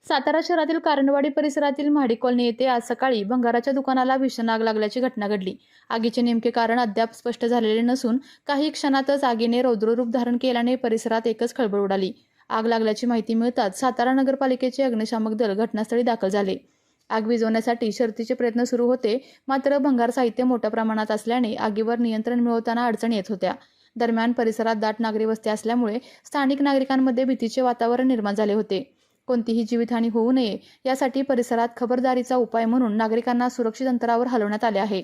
सातारा शहरातील कारंडवाडी परिसरातील म्हाडी कॉलनी येथे आज सकाळी भंगाराच्या दुकानाला भीषण आग लागल्याची घटना घडली। आगीचे नेमके कारण अद्याप स्पष्ट झालेले नसून काही क्षणातच आगीने रौद्ररूप धारण केल्याने परिसरात एकच खळबळ उडाली। आग लागल्याची माहिती मिळताच सातारा नगरपालिकेचे अग्निशामक दल घटनास्थळी दाखल झाले। आग विझवण्यासाठी शर्थीचे प्रयत्न सुरू होते, मात्र भंगार साहित्य मोठ्या प्रमाणात असल्याने आगीवर नियंत्रण मिळवताना अडचणी येत होत्या। दरम्यान परिसरात दाट नागरी वस्ती असल्यामुळे स्थानिक नागरिकांमध्ये भीतीचे वातावरण निर्माण झाले होते। कोणतीही जीवितहानी होऊ नये यासाठी परिसरात खबरदारीचा उपाय म्हणून नागरिकांना सुरक्षित अंतरावर हलवण्यात आले आहे।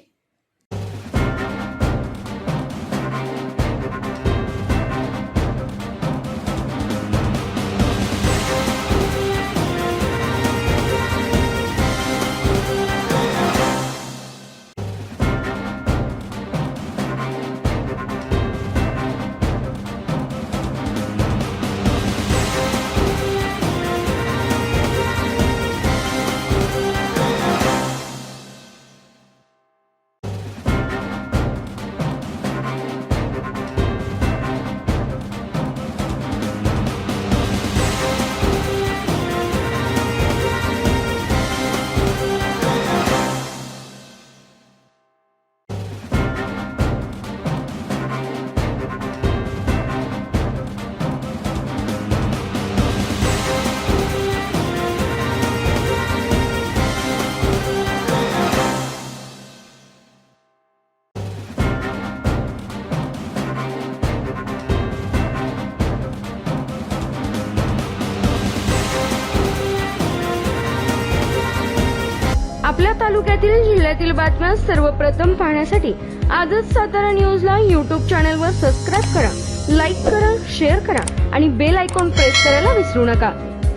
आपल्या तालुक्यातील जिल्ह्यातील बातम्या सर्वप्रथम पाहण्यासाठी आजच सातारा न्यूजला YouTube चॅनलवर सबस्क्राईब करा, लाईक करा, शेअर करा आणि बेल आयकॉन प्रेस करायला विसरू नका।